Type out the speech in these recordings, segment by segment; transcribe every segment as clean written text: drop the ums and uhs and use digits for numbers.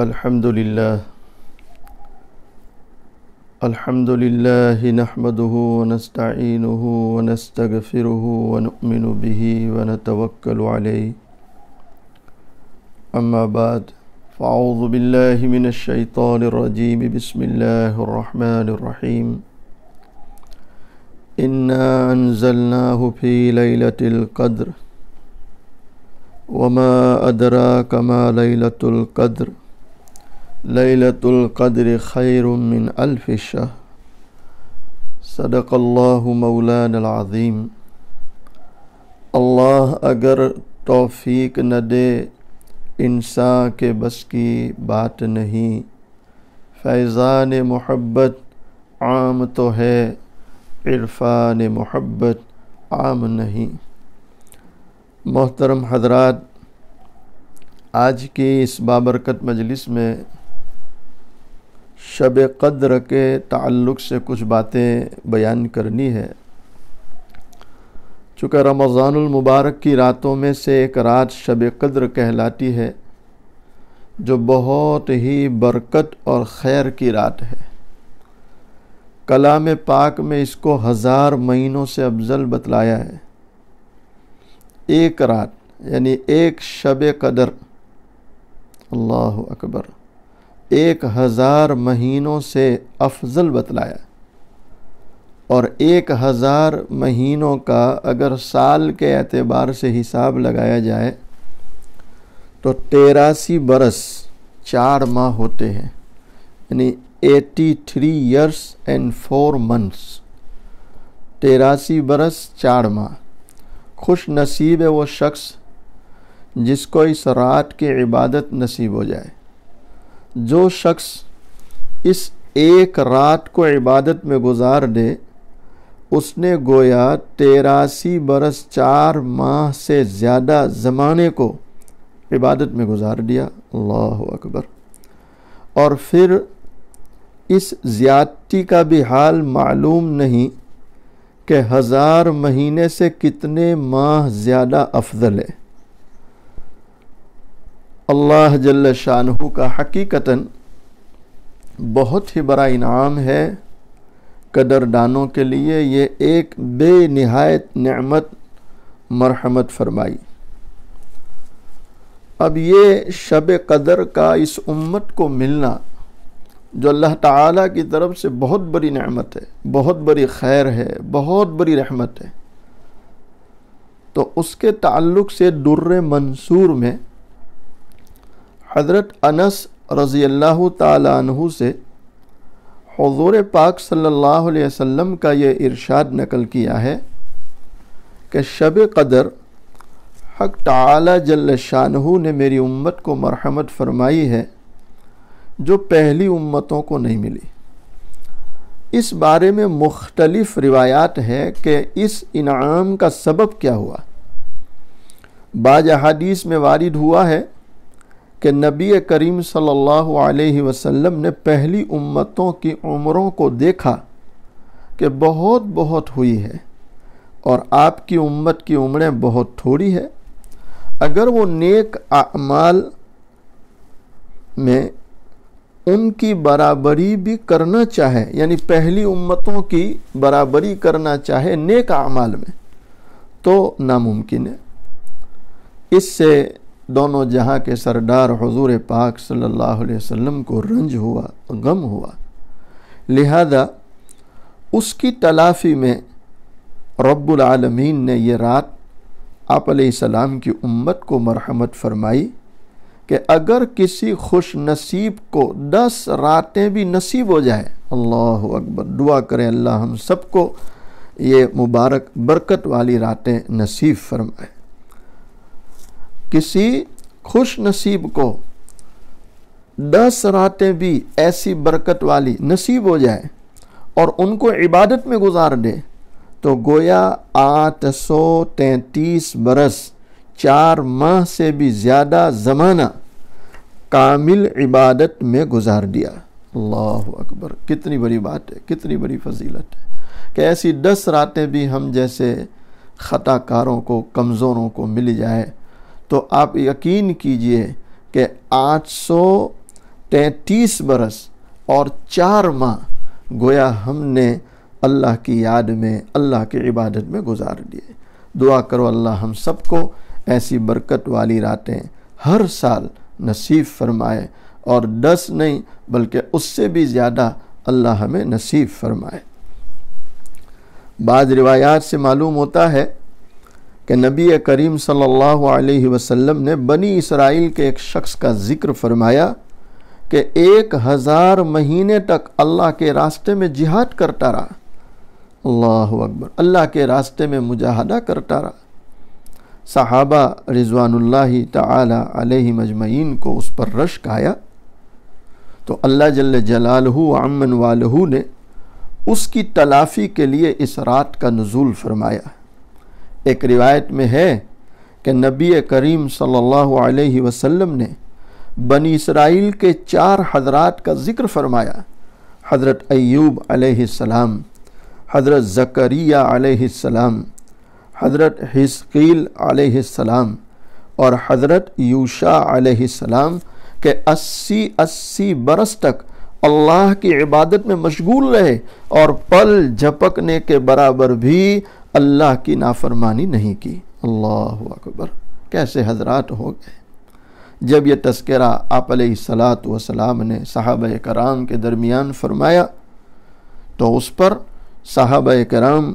الحمد لله نحمده ونستعينه ونستغفره ونؤمن به ونتوكل عليه أما بعد فأعوذ بالله من الشيطان الرجيم بسم الله الرحمن الرحيم إنا أنزلناه في ليلة القدر وما أدراك ما ليلة القدر ليلة القدر خير من ألف شهر صدق الله مولانا العظیم۔ اللہ اگر توفیق نہ دے انسان کے بس کی بات نہیں، فیضان محبت عام تو ہے عرفان محبت عام نہیں۔ محترم حضرات، آج کی اس بابرکت مجلس میں شب قدر کے تعلق سے کچھ باتیں بیان کرنی ہے۔ چونکہ رمضان المبارک کی راتوں میں سے ایک رات شب قدر کہلاتی ہے، جو بہت ہی برکت اور خیر کی رات ہے۔ کلام پاک میں اس کو 1000 مہینوں سے افضل بتلایا ہے۔ ایک رات یعنی ایک شب قدر، اللہ اکبر، 1000 مہینوں سے افضل بتلایا، اور 1000 مہینوں کا اگر سال کے اعتبار سے حساب لگایا جائے تو 83 برس 4 ماہ ہوتے ہیں، یعنی 83 years and 4 months، 83 برس 4 ماہ۔ خوش نصیب ہے وہ شخص جس کو اس رات کی عبادت نصیب ہو جائے۔ جو شخص اس ایک رات کو عبادت میں گزار دے، اس نے گویا 83 برس 4 ماہ سے زیادہ زمانے کو عبادت میں گزار دیا۔ اللہ اکبر۔ اور پھر اس زیادتی کا بھی حال معلوم نہیں کہ 1000 مہینے سے کتنے ماہ زیادہ افضل ہے۔ اللہ جل شانہ کا حقیقتاً بہت ہی بڑا انعام ہے قدردانوں کے لیے، یہ ایک بے نہایت نعمت مرحمت فرمائی۔ اب یہ شب قدر کا اس امت کو ملنا جو اللہ تعالیٰ کی طرف سے بہت بڑی نعمت ہے، بہت بڑی خیر ہے، بہت بڑی رحمت ہے، تو اس کے تعلق سے در منصور میں حضرت انس رضی اللہ تعالیٰ عنہ سے حضور پاک صلی اللہ علیہ وسلم کا یہ ارشاد نقل کیا ہے کہ شب قدر حق تعالی جل شانہ نے میری امت کو مرحمت فرمائی ہے جو پہلی امتوں کو نہیں ملی۔ اس بارے میں مختلف روایات ہے کہ اس انعام کا سبب کیا ہوا۔ بعض احادیث میں وارد ہوا ہے کہ نبی کریم صلی اللہ علیہ وسلم نے پہلی امتوں کی عمروں کو دیکھا کہ بہت بہت ہوئی ہے، اور آپ کی امت کی عمریں بہت تھوڑی ہے۔ اگر وہ نیک اعمال میں ان کی برابری بھی کرنا چاہے، یعنی پہلی امتوں کی برابری کرنا چاہے نیک اعمال میں، تو ناممکن ہے۔ اس سے دونوں جہاں کے سردار حضور پاک صلی اللہ علیہ وسلم کو رنج ہوا، غم ہوا، لہذا اس کی تلافی میں رب العالمین نے یہ رات آپ علیہ السلام کی امت کو مرحمت فرمائی کہ اگر کسی خوش نصیب کو 10 راتیں بھی نصیب ہو جائے، اللہ اکبر، دعا کریں اللہ ہم سب کو یہ مبارک برکت والی راتیں نصیب فرمائے۔ کسی خوش نصیب کو 10 راتیں بھی ایسی برکت والی نصیب ہو جائے اور ان کو عبادت میں گزار دے، تو گویا 833 برس 4 ماہ سے بھی زیادہ زمانہ کامل عبادت میں گزار دیا۔ اللہ اکبر، کتنی بڑی بات ہے، کتنی بڑی فضیلت ہے کہ ایسی 10 راتیں بھی ہم جیسے خطا کاروں کو، کمزوروں کو مل جائے تو آپ یقین کیجئے کہ 33 برس اور 4 ماہ گویا ہم نے اللہ کی یاد میں، اللہ کی عبادت میں گزار دیے۔ دعا کرو اللہ ہم سب کو ایسی برکت والی راتیں ہر سال نصیب فرمائے، اور 10 نہیں بلکہ اس سے بھی زیادہ اللہ ہمیں نصیب فرمائے۔ بعض روایات سے معلوم ہوتا ہے کہ نبی کریم صلی اللہ علیہ وسلم نے بنی اسرائیل کے ایک شخص کا ذکر فرمایا کہ 1000 مہینے تک اللہ کے راستے میں جہاد کرتا رہا۔ اللہ اکبر، اللہ کے راستے میں مجاہدہ کرتا رہا۔ صحابہ رضوان اللہ تعالی علیہ مجمعین کو اس پر رشک آیا، تو اللہ جل جلالہ عمن والہ نے اس کی تلافی کے لیے اس رات کا نزول فرمایا۔ ایک روایت میں ہے کہ نبی کریم صلی اللہ علیہ وسلم نے بنی اسرائیل کے 4 حضرات کا ذکر فرمایا، حضرت ایوب علیہ السلام، حضرت زکریا علیہ السلام، حضرت حزقیل علیہ السلام اور حضرت یوشع علیہ السلام کہ 80 برس تک اللہ کی عبادت میں مشغول رہے اور پل جھپکنے کے برابر بھی اللہ کی نافرمانی نہیں کی۔ اللہ اکبر، کیسے حضرات ہو گئے۔ جب یہ تذکرہ آپ علیہ الصلاۃ والسلام نے صحابہ کرام کے درمیان فرمایا تو اس پر صحابہ کرام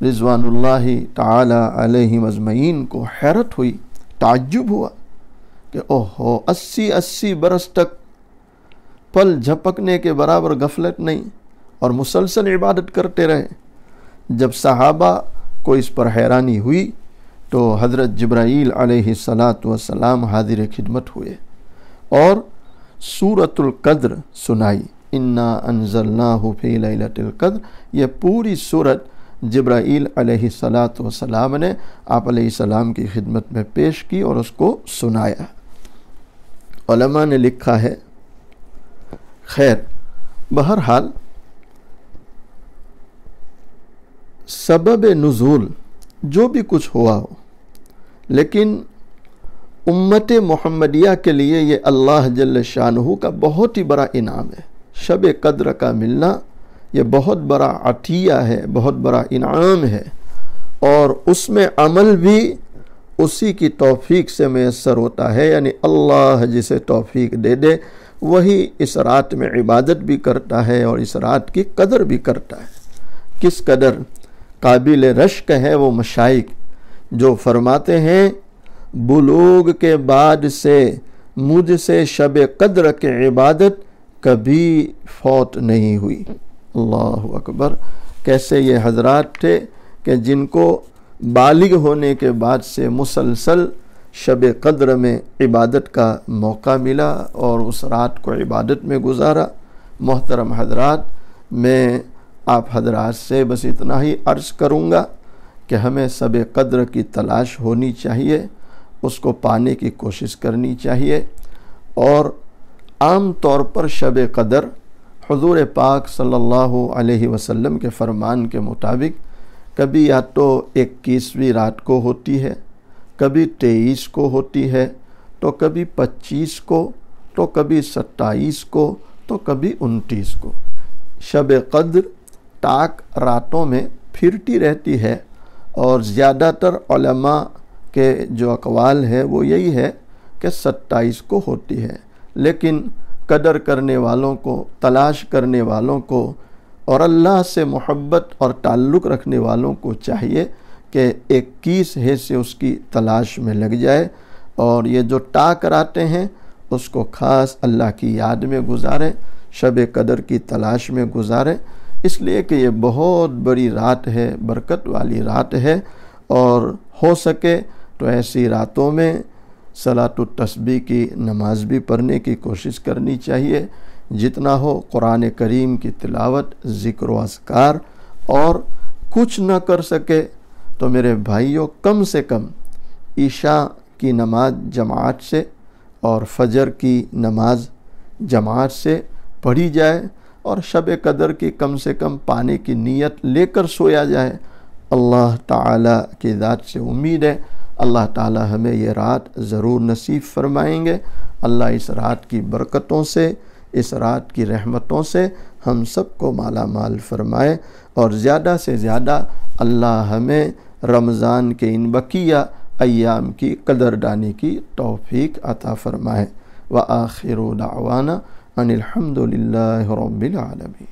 رضوان اللہ تعالی علیہ مجمعین کو حیرت ہوئی، تعجب ہوا کہ اوہو 80 برس تک پل جھپکنے کے برابر غفلت نہیں اور مسلسل عبادت کرتے رہے۔ جب صحابہ کو اس پر حیرانی ہوئی تو حضرت جبرائیل علیہ السلام حاضر خدمت ہوئے اور سورۃ القدر سنائی، انا انزلناہ فی لیلۃ القدر۔ یہ پوری سورت جبرائیل علیہ السلام نے آپ علیہ السلام کی خدمت میں پیش کی اور اس کو سنایا۔ علماء نے لکھا ہے، خیر بہرحال سبب نزول جو بھی کچھ ہوا ہو، لیکن امت محمدیہ کے لیے یہ اللہ جل شانہ کا بہت ہی بڑا انعام ہے۔ شب قدر کا ملنا یہ بہت بڑا عطیہ ہے، بہت بڑا انعام ہے، اور اس میں عمل بھی اسی کی توفیق سے میسر ہوتا ہے، یعنی اللہ جسے توفیق دے دے وہی اس رات میں عبادت بھی کرتا ہے اور اس رات کی قدر بھی کرتا ہے۔ کس قدر قابل رشک ہے وہ مشائخ جو فرماتے ہیں بلوغ کے بعد سے مجھ سے شب قدر کی عبادت کبھی فوت نہیں ہوئی۔ اللہ اکبر، کیسے یہ حضرات تھے کہ جن کو بالغ ہونے کے بعد سے مسلسل شب قدر میں عبادت کا موقع ملا اور اس رات کو عبادت میں گزارا۔ محترم حضرات، میں آپ حضرات سے بس اتنا ہی عرض کروں گا کہ ہمیں شب قدر کی تلاش ہونی چاہیے، اس کو پانے کی کوشش کرنی چاہیے، اور عام طور پر شب قدر حضور پاک صلی اللہ علیہ وسلم کے فرمان کے مطابق کبھی یا تو 21ویں رات کو ہوتی ہے، کبھی 23 کو ہوتی ہے، تو کبھی 25 کو، تو کبھی 27 کو، تو کبھی 29 کو۔ شب قدر تاک راتوں میں پھرتی رہتی ہے، اور زیادہ تر علماء کے جو اقوال ہے وہ یہی ہے کہ 27 کو ہوتی ہے، لیکن قدر کرنے والوں کو، تلاش کرنے والوں کو اور اللہ سے محبت اور تعلق رکھنے والوں کو چاہیے کہ 21 سے اس کی تلاش میں لگ جائے، اور یہ جو ٹاک راتیں ہیں اس کو خاص اللہ کی یاد میں گزاریں، شب قدر کی تلاش میں گزاریں، اس لیے کہ یہ بہت بڑی رات ہے، برکت والی رات ہے، اور ہو سکے تو ایسی راتوں میں صلاۃ التسبیح کی نماز بھی پڑھنے کی کوشش کرنی چاہیے، جتنا ہو قرآن کریم کی تلاوت، ذکر و اذکار، اور کچھ نہ کر سکے تو میرے بھائیوں کم سے کم عشاء کی نماز جماعت سے اور فجر کی نماز جماعت سے پڑھی جائے، اور شب قدر کی کم سے کم پانے کی نیت لے کر سویا جائے۔ اللہ تعالیٰ کی ذات سے امید ہے اللہ تعالی ہمیں یہ رات ضرور نصیب فرمائیں گے۔ اللہ اس رات کی برکتوں سے، اس رات کی رحمتوں سے ہم سب کو مالا مال فرمائے، اور زیادہ سے زیادہ اللہ ہمیں رمضان کے ان بقیہ ایام کی قدر دانی کی توفیق عطا فرمائے۔ وآخر دعوانا ان الحمد للہ رب العالمین۔